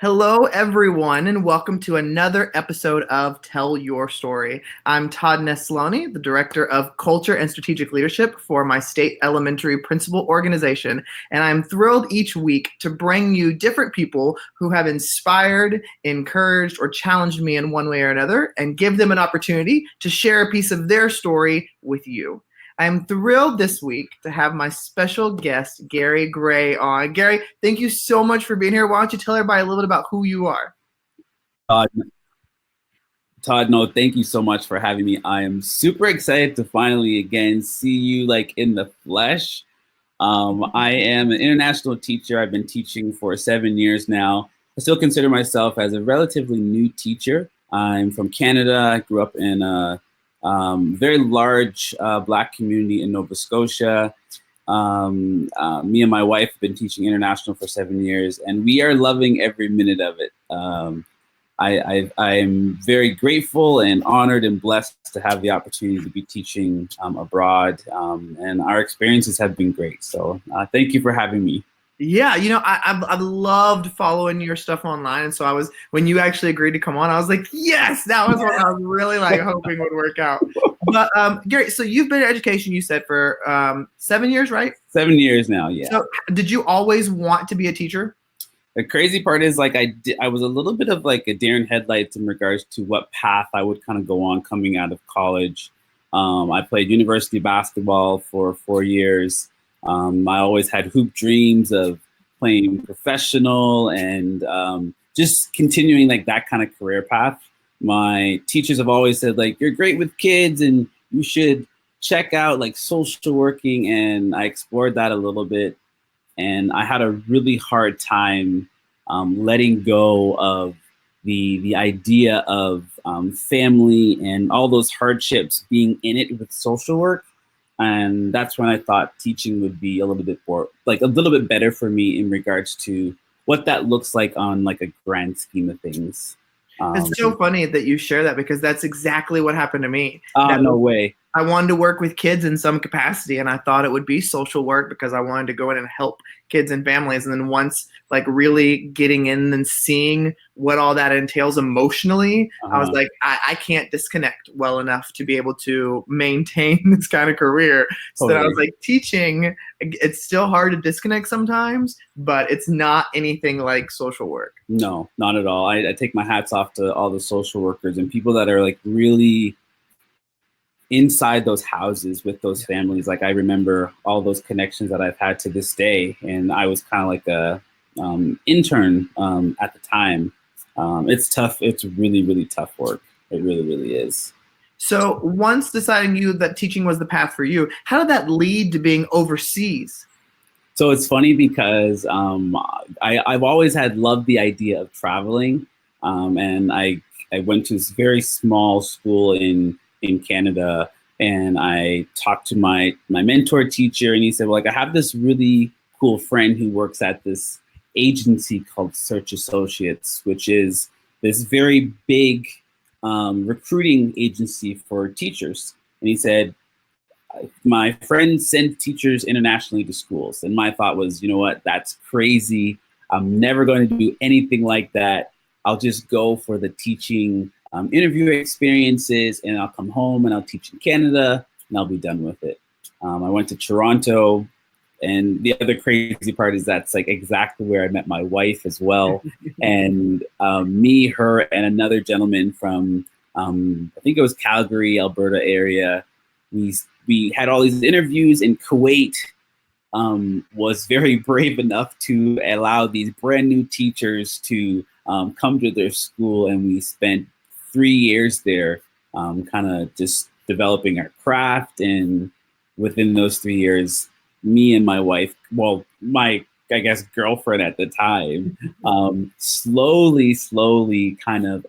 Hello, everyone, and welcome to another episode of Tell Your Story. I'm Todd Nesloney, the Director of Culture and Strategic Leadership for my state elementary principal organization, and I'm thrilled each week to bring you different people who have inspired, encouraged, or challenged me in one way or another, and give them an opportunity to share a piece of their story with you. I'm thrilled this week to have my special guest, Gary Gray, on. Gary, thank you so much for being here. Why don't you tell everybody a little bit about who you are? Todd, no, thank you so much for having me. I am super excited to finally again see you like in the flesh. I am an international teacher. I've been teaching for 7 years now. I still consider myself as a relatively new teacher. I'm from Canada. I grew up in a very large Black community in Nova Scotia. Me and my wife have been teaching international for 7 years, and we are loving every minute of it. I'm very grateful and honored and blessed to have the opportunity to be teaching abroad, and our experiences have been great. So thank you for having me. Yeah, I've loved following your stuff online, and so when you actually agreed to come on, I was like, yes, that was what I was really hoping would work out. But Gary, so you've been in education, you said, for 7 years, right? 7 years now, yeah. So did you always want to be a teacher? The crazy part is I was a little bit of like a deer in headlights in regards to what path I would kind of go on coming out of college. I played university basketball for 4 years. I always had hoop dreams of playing professional and just continuing like that kind of career path. My teachers have always said like, you're great with kids and you should check out like social working. And I explored that a little bit. And I had a really hard time letting go of the idea of family and all those hardships being in it with social work. And that's when I thought teaching would be a little bit better for me in regards to what that looks like on like a grand scheme of things. It's so funny that you share that because that's exactly what happened to me. No way. I wanted to work with kids in some capacity, and I thought it would be social work because I wanted to go in and help kids and families. And then once like really getting in and seeing what all that entails emotionally, I was like, I can't disconnect well enough to be able to maintain this kind of career. So then I was like, teaching, it's still hard to disconnect sometimes, but it's not anything like social work. No, not at all. I take my hats off to all the social workers and people that are like really inside those houses with those families. Like I remember all those connections that I've had to this day, and I was kind of like a intern at the time. It's tough. It's really, really tough work. It really, really is. So once deciding that teaching was the path for you, how did that lead to being overseas? So it's funny because I've always loved the idea of traveling, and I went to this very small school in Canada, and I talked to my mentor teacher, and he said, well, like I have this really cool friend who works at this agency called Search Associates, which is this very big recruiting agency for teachers. And he said, my friends send teachers internationally to schools. And my thought was, you know what, that's crazy. I'm never going to do anything like that. I'll just go for the teaching interview experiences, and I'll come home and I'll teach in Canada and I'll be done with it. I went to Toronto, and the other crazy part is that's like exactly where I met my wife as well. And me, her, and another gentleman from, I think it was Calgary, Alberta area. We had all these interviews, and Kuwait was very brave enough to allow these brand new teachers to come to their school, and we spent 3 years there, kind of just developing our craft. And within those 3 years, me and my wife, well, my, I guess, girlfriend at the time, slowly kind of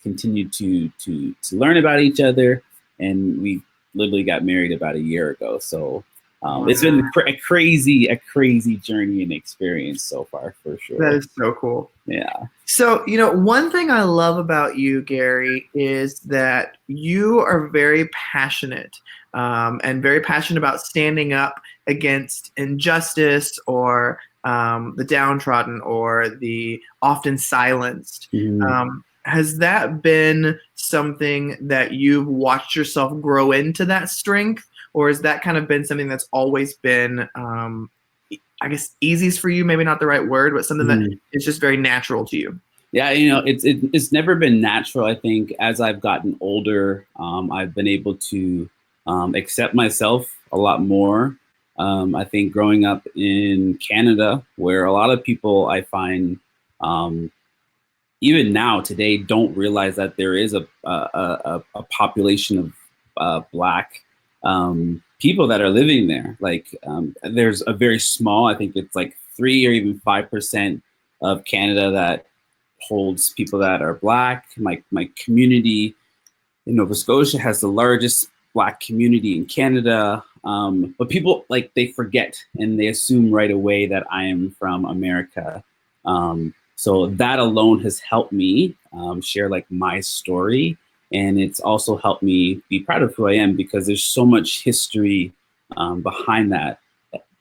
continued to learn about each other. And we literally got married about a year ago. So it's been a crazy journey and experience so far, for sure. That is so cool. Yeah. So, one thing I love about you, Gary, is that you are very passionate and very passionate about standing up against injustice or the downtrodden or the often silenced. Mhm. Has that been something that you've watched yourself grow into that strength, or has that kind of been something that's always been, I guess, easiest for you? Maybe not the right word, but something that Mhm. is just very natural to you. Yeah, it's never been natural. I think as I've gotten older, I've been able to accept myself a lot more. I think growing up in Canada, where a lot of people I find um, even now today don't realize that there is a population of black people that are living there. Like there's a very small, I think it's like 3 or even 5% of Canada that holds people that are black. My community in Nova Scotia has the largest black community in Canada. But people like they forget and they assume right away that I am from America. So that alone has helped me share like my story, and it's also helped me be proud of who I am because there's so much history behind that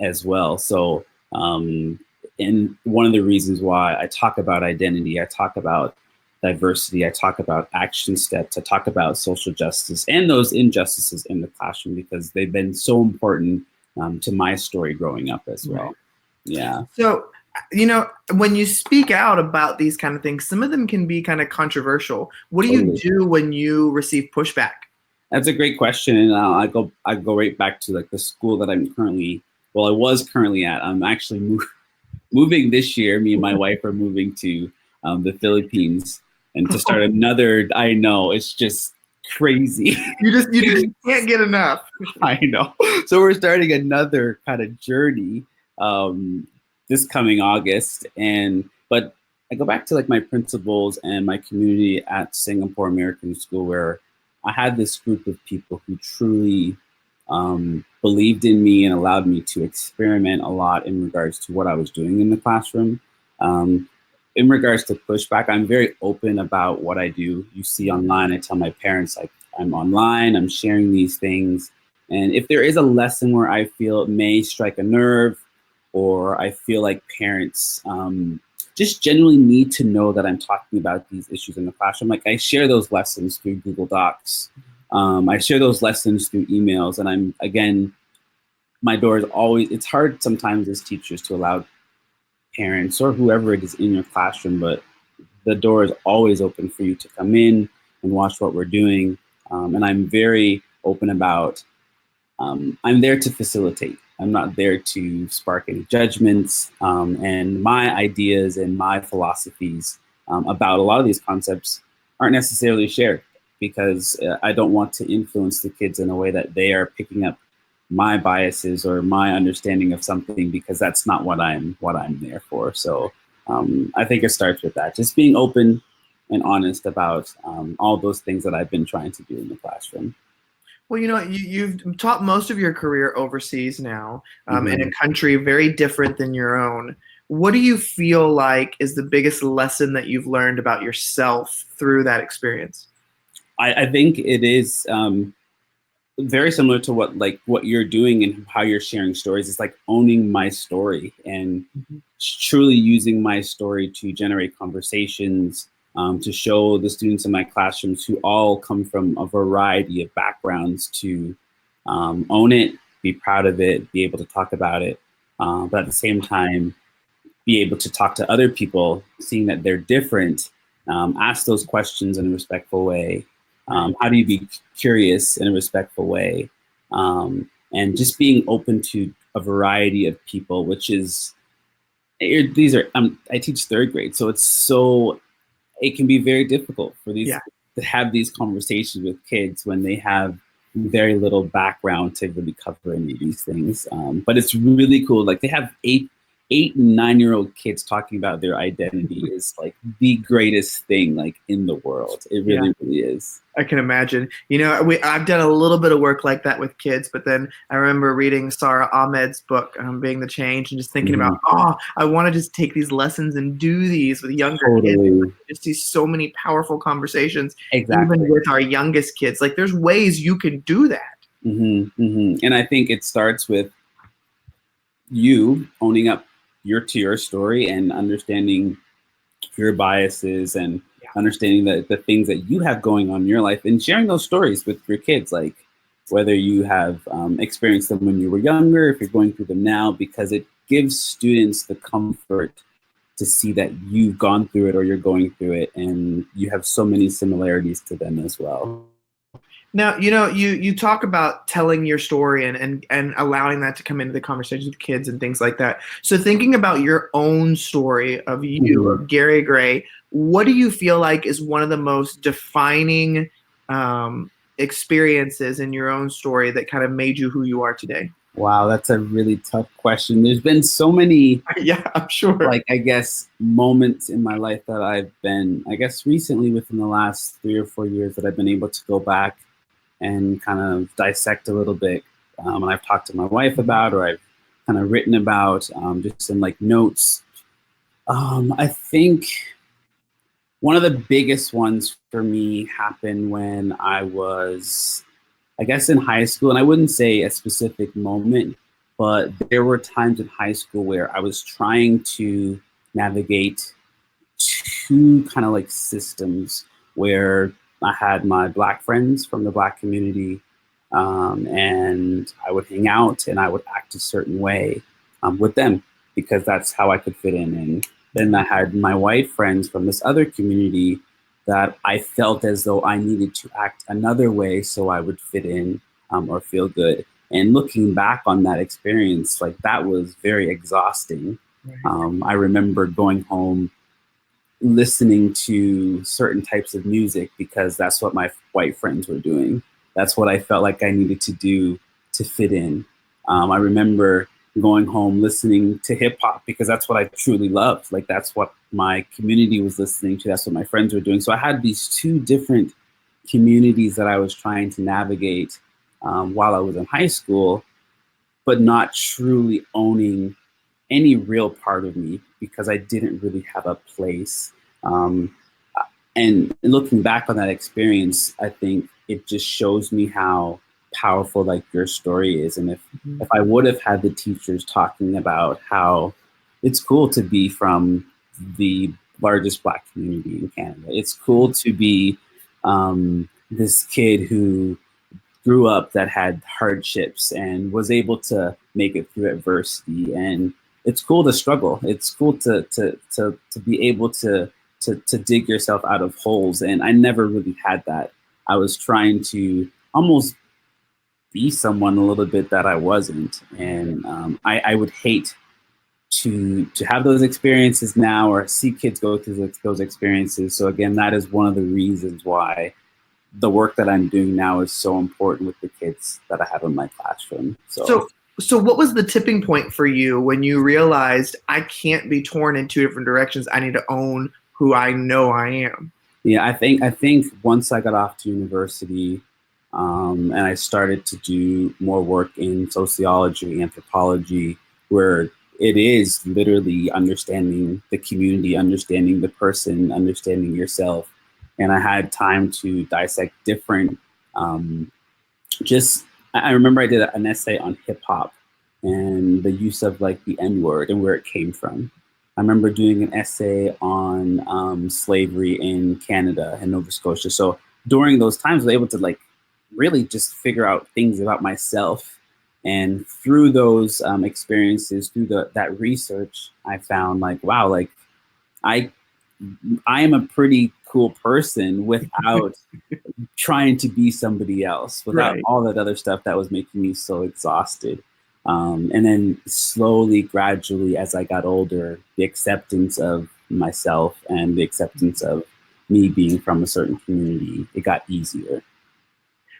as well. So, and one of the reasons why I talk about identity, I talk about diversity, I talk about action steps, I talk about social justice and those injustices in the classroom because they've been so important to my story growing up as Right. well. Yeah. So, when you speak out about these kind of things, some of them can be kind of controversial. What do you Totally. do when you receive pushback? That's a great question, and I go right back to like the school that I was currently at. I'm actually moving this year. Me and my wife are moving to the Philippines, and to start another. I know it's just crazy. You just can't get enough. I know. So we're starting another kind of journey um, this coming August, and but I go back to like my principles and my community at Singapore American School, where I had this group of people who truly believed in me and allowed me to experiment a lot in regards to what I was doing in the classroom. Um, in regards to pushback, I'm very open about what I do. You see online, I tell my parents like I'm online, I'm sharing these things. And if there is a lesson where I feel it may strike a nerve, or I feel like parents just genuinely need to know that I'm talking about these issues in the classroom, like I share those lessons through Google Docs. I share those lessons through emails. And again, my door is always, it's hard sometimes as teachers to allow parents or whoever it is in your classroom, but the door is always open for you to come in and watch what we're doing. And I'm very open about, I'm there to facilitate. I'm not there to spark any judgments. And my ideas and my philosophies about a lot of these concepts aren't necessarily shared because I don't want to influence the kids in a way that they are picking up my biases or my understanding of something because that's not what I'm there for. So I think it starts with that, just being open and honest about all those things that I've been trying to do in the classroom. Well, you've taught most of your career overseas now, in a Mhm. country very different than your own. What do you feel like is the biggest lesson that you've learned about yourself through that experience? I think it is very similar to what you're doing and how you're sharing stories. It's like owning my story and Mhm. truly using my story to generate conversations, to show the students in my classrooms who all come from a variety of backgrounds to own it, be proud of it, be able to talk about it, but at the same time, be able to talk to other people, seeing that they're different, ask those questions in a respectful way. Right. How do you be curious in a respectful way? And just being open to a variety of people, which is, these are, I teach third grade, so it can be very difficult for these Yeah. to have these conversations with kids when they have very little background to really cover any of these things. But it's really cool. Like they have 8 and 9-year-old kids talking about their identity is like the greatest thing like in the world. It Yeah. really, really is. I can imagine. I've done a little bit of work like that with kids, but then I remember reading Sarah Ahmed's book, Being the Change, and just thinking about, Mhm. I want to just take these lessons and do these with younger kids. Totally. Just see so many powerful conversations, even Exactly. with our youngest kids. Like, there's ways you can do that. And I think it starts with you owning up your story and understanding your biases and understanding the things that you have going on in your life and sharing those stories with your kids, like whether you have experienced them when you were younger, if you're going through them now, because it gives students the comfort to see that you've gone through it or you're going through it and you have so many similarities to them as well. Now, you talk about telling your story and allowing that to come into the conversation with kids and things like that. So thinking about your own story of you, of Gary Gray, what do you feel like is one of the most defining experiences in your own story that kind of made you who you are today? Wow, that's a really tough question. There's been so many, yeah, I'm sure. like, I guess, moments in my life that I've been, I guess, recently within the last 3 or 4 years that I've been able to go back and kind of dissect a little bit. And I've talked to my wife about, or I've kind of written about, just in like notes. I think one of the biggest ones for me happened when I was, I guess, in high school. And I wouldn't say a specific moment, but there were times in high school where I was trying to navigate two kind of like systems where I had my Black friends from the Black community, and I would hang out and I would act a certain way with them because that's how I could fit in. And then I had my white friends from this other community that I felt as though I needed to act another way so I would fit in or feel good. And looking back on that experience, like that was very exhausting. Right. I remember going home listening to certain types of music because that's what my white friends were doing. That's what I felt like I needed to do to fit in. I remember going home listening to hip hop because that's what I truly loved. Like that's what my community was listening to. That's what my friends were doing. So I had these two different communities that I was trying to navigate while I was in high school, but not truly owning any real part of me because I didn't really have a place. And looking back on that experience, I think it just shows me how powerful like your story is. And if I would have had the teachers talking about how it's cool to be from the largest Black community in Canada, it's cool to be this kid who grew up that had hardships and was able to make it through adversity, and it's cool to struggle. It's cool to be able to dig yourself out of holes. And I never really had that. I was trying to almost be someone a little bit that I wasn't. And I would hate to have those experiences now or see kids go through those experiences. So again, that is one of the reasons why the work that I'm doing now is so important with the kids that I have in my classroom. So what was the tipping point for you when you realized I can't be torn in two different directions? I need to own who I know I am. Yeah, I think once I got off to university and I started to do more work in sociology, anthropology, where it is literally understanding the community, understanding the person, understanding yourself. And I had time to dissect different, I remember I did an essay on hip hop and the use of like the N-word and where it came from. I remember doing an essay on slavery in Canada and Nova Scotia. So during those times, I was able to like really just figure out things about myself. And through those experiences, through that research, I found like, wow, like I am a pretty cool person without trying to be somebody else, without all that other stuff that was making me so exhausted. And then slowly, gradually, as I got older, the acceptance of myself and the acceptance of me being from a certain community, it got easier.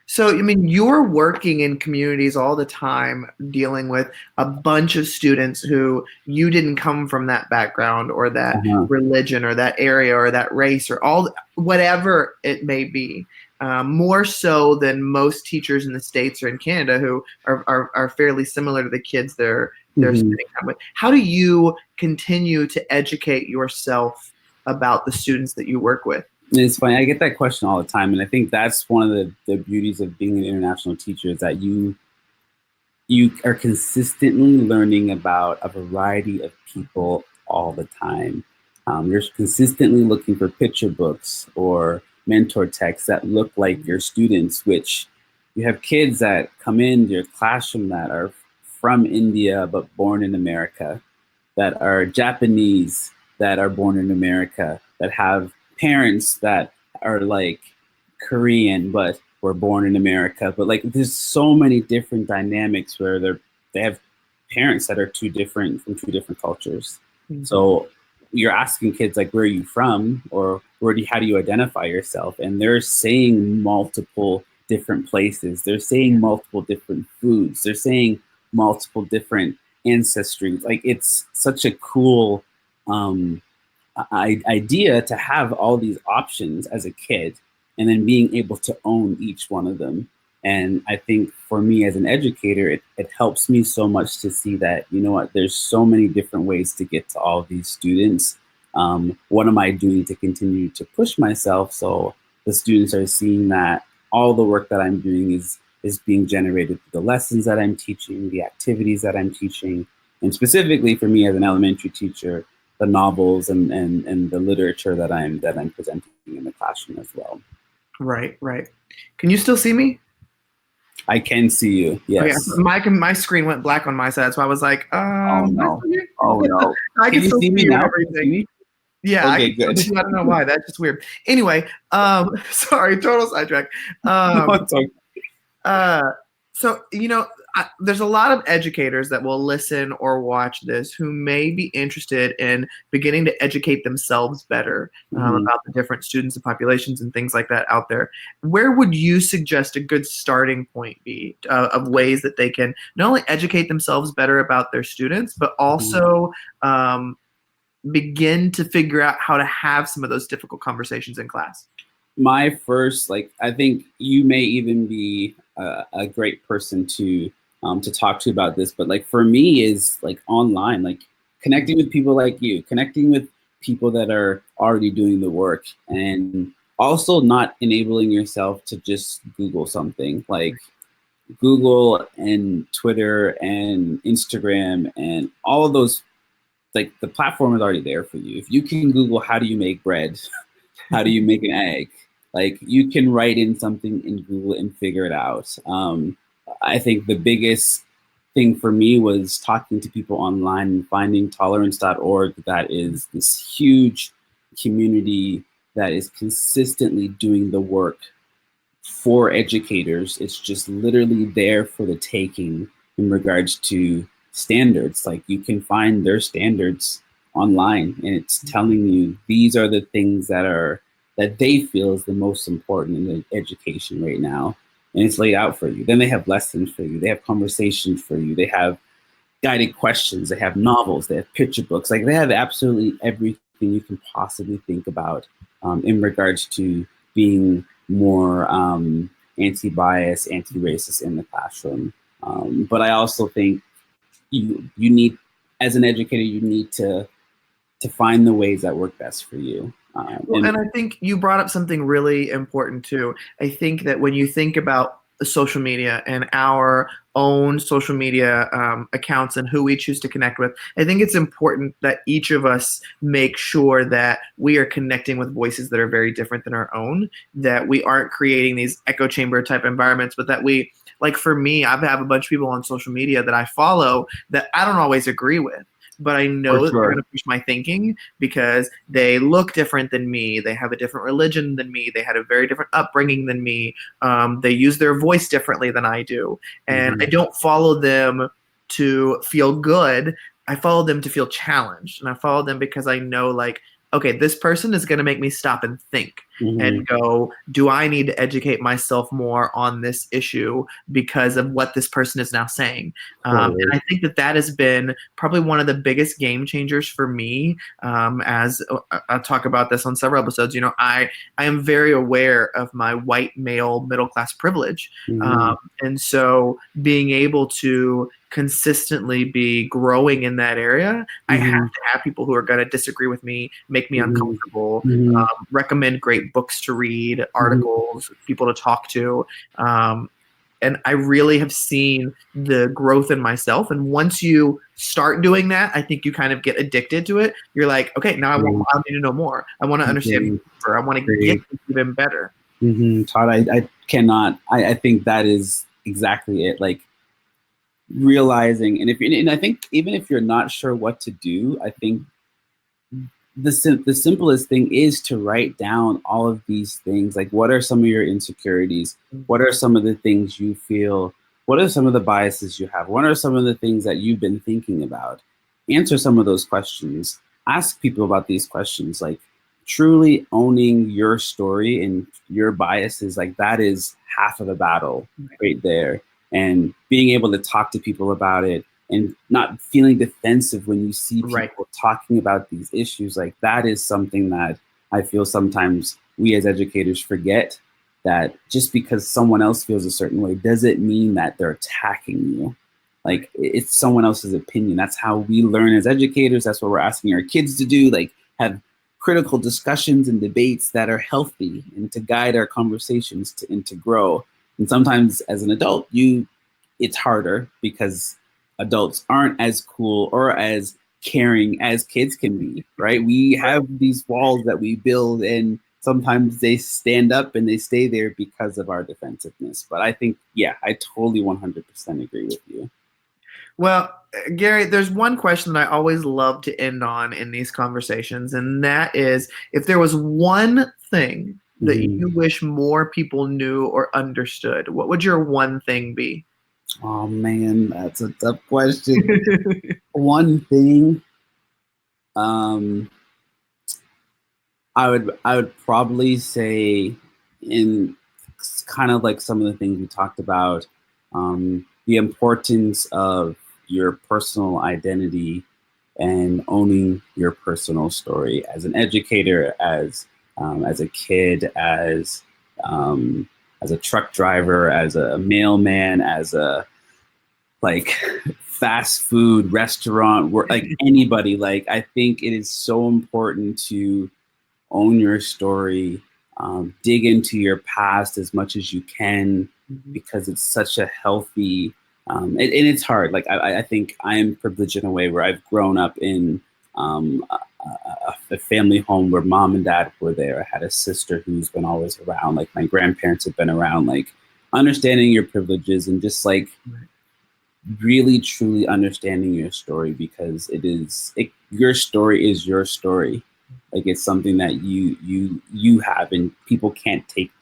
So, I mean, you're working in communities all the time, dealing with a bunch of students who you didn't come from that background or that religion or that area or that race or whatever it may be. More so than most teachers in the States or in Canada who are fairly similar to the kids they're spending time with. How do you continue to educate yourself about the students that you work with? It's funny. I get that question all the time. And I think that's one of the beauties of being an international teacher is that you you are consistently learning about a variety of people all the time. You're consistently looking for picture books or mentor texts that look like your students, which you have kids that come into your classroom that are from India but born in America, that are Japanese that are born in America, that have parents that are like Korean but were born in America. But like there's so many different dynamics where they have parents that are too different from two different cultures. Mm-hmm. So you're asking kids like, where are you from, or how do you identify yourself? And they're saying multiple different places. They're saying multiple different foods. They're saying multiple different ancestries. Like it's such a cool idea to have all these options as a kid, and then being able to own each one of them. And I think for me as an educator, it helps me so much to see that, you know what, there's so many different ways to get to all these students. What am I doing to continue to push myself so the students are seeing that all the work that I'm doing is being generated through the lessons that I'm teaching, the activities that I'm teaching, and specifically for me as an elementary teacher, the novels and the literature that I'm presenting in the classroom as well. Right. Can you still see me? I can see you. Yes. Okay. My screen went black on my side, so I was like, oh no. I can still see me you now? everything. Yeah. Okay, good. I don't know why. That's just weird. Anyway, sorry, total sidetrack. So, you know, there's a lot of educators that will listen or watch this who may be interested in beginning to educate themselves better about the different students and populations and things like that out there. Where would you suggest a good starting point be of ways that they can not only educate themselves better about their students, but also begin to figure out how to have some of those difficult conversations in class? My first, I think you may even be a great person to talk to about this, but for me is online, connecting with people like you, connecting with people that are already doing the work, and also not enabling yourself to just Google something. Google and Twitter and Instagram and all of those, the platform is already there for you. If you can Google how do you make bread, how do you make an egg, you can write in something in Google and figure it out. I think the biggest thing for me was talking to people online and finding tolerance.org. That is this huge community that is consistently doing the work for educators. It's just literally there for the taking in regards to standards. You can find their standards online, and it's telling you these are the things that they feel is the most important in the education right now. And it's laid out for you. Then they have lessons for you. They have conversations for you. They have guided questions. They have novels. They have picture books. They have absolutely everything you can possibly think about in regards to being more anti-bias, anti-racist in the classroom. But I also think you need, as an educator, you need to find the ways that work best for you. And I think you brought up something really important too. I think that when you think about social media and our own social media accounts and who we choose to connect with, I think it's important that each of us make sure that we are connecting with voices that are very different than our own, that we aren't creating these echo chamber type environments, but that we, for me, I have a bunch of people on social media that I follow that I don't always agree with, but I know that they're going to push my thinking because they look different than me. They have a different religion than me. They had a very different upbringing than me. They use their voice differently than I do. And I don't follow them to feel good. I follow them to feel challenged. And I follow them because I know, okay, this person is going to make me stop and think and go, do I need to educate myself more on this issue because of what this person is now saying? And I think that has been probably one of the biggest game changers for me. As I talk about this on several episodes, I am very aware of my white male middle class privilege. And so being able to consistently be growing in that area, I have to have people who are going to disagree with me, make me uncomfortable, recommend great books to read, articles, people to talk to. And I really have seen the growth in myself. And once you start doing that, I think you kind of get addicted to it. You're like, okay, now I need to know more. I want to understand deeper. I want to get even better. Todd, I cannot. I think that is exactly it. Like realizing, and I think even if you're not sure what to do, I think the simplest thing is to write down all of these things. Like, what are some of your insecurities? What are some of the things you feel? What are some of the biases you have? What are some of the things that you've been thinking about? Answer some of those questions. Ask people about these questions. Like, truly owning your story and your biases, like that is half of the battle right there. And being able to talk to people about it and not feeling defensive when you see people talking about these issues, like that is something that I feel sometimes we as educators forget, that just because someone else feels a certain way doesn't mean that they're attacking you. Like, it's someone else's opinion. That's how we learn as educators. That's what we're asking our kids to do, like have critical discussions and debates that are healthy and to guide our conversations and to grow. And sometimes as an adult, it's harder because adults aren't as cool or as caring as kids can be, right? We have these walls that we build, and sometimes they stand up and they stay there because of our defensiveness. But I think, yeah, I totally 100% agree with you. Well, Gary, there's one question that I always love to end on in these conversations, and that is, if there was one thing that you wish more people knew or understood, what would your one thing be? Oh man, that's a tough question. One thing, I would probably say, in kind of like some of the things we talked about, the importance of your personal identity and owning your personal story as an educator, as a kid, as a truck driver, as a mailman, as a like fast food restaurant work, like anybody. Like, I think it is so important to own your story, dig into your past as much as you can, because it's such a healthy, and it's hard. Like, I think I'm privileged in a way where I've grown up in a family home where mom and dad were there. I had a sister who's been always around. Like, my grandparents have been around. Like, understanding your privileges and just like really truly understanding your story, because your story is your story. Like, it's something that you have, and people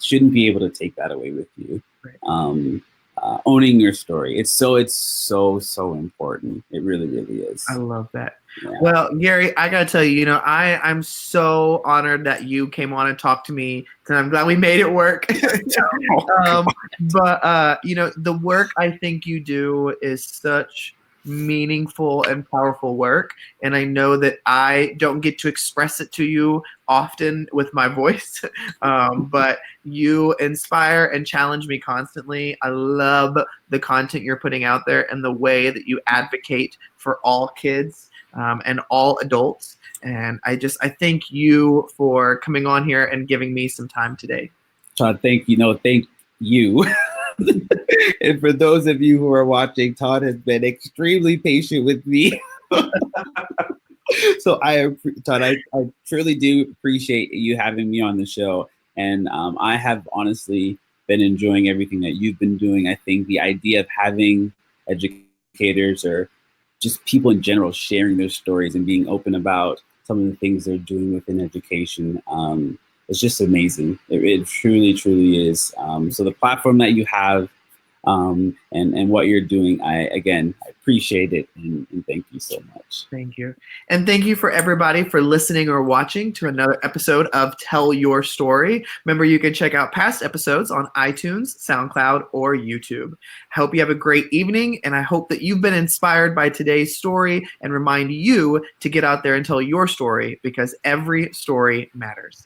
shouldn't be able to take that away with you. Owning your story, it's so important. It really, really is. I love that. Yeah. Well, Gary, I gotta tell you, I'm so honored that you came on and talked to me, and I'm glad we made it work. But the work I think you do is such meaningful and powerful work, and I know that I don't get to express it to you often with my voice, but you inspire and challenge me constantly. I love the content you're putting out there and the way that you advocate for all kids and all adults. And I thank you for coming on here and giving me some time today. Todd, thank you. And for those of you who are watching, Todd has been extremely patient with me. So Todd, I truly do appreciate you having me on the show. And I have honestly been enjoying everything that you've been doing. I think the idea of having educators or just people in general sharing their stories and being open about some of the things they're doing within education, it's just amazing. It truly, truly is. So the platform that you have and what you're doing, I appreciate it, and thank you so much. Thank you. And thank you for everybody for listening or watching to another episode of Tell Your Story. Remember, you can check out past episodes on iTunes, SoundCloud, or YouTube. I hope you have a great evening, and I hope that you've been inspired by today's story and remind you to get out there and tell your story, because every story matters.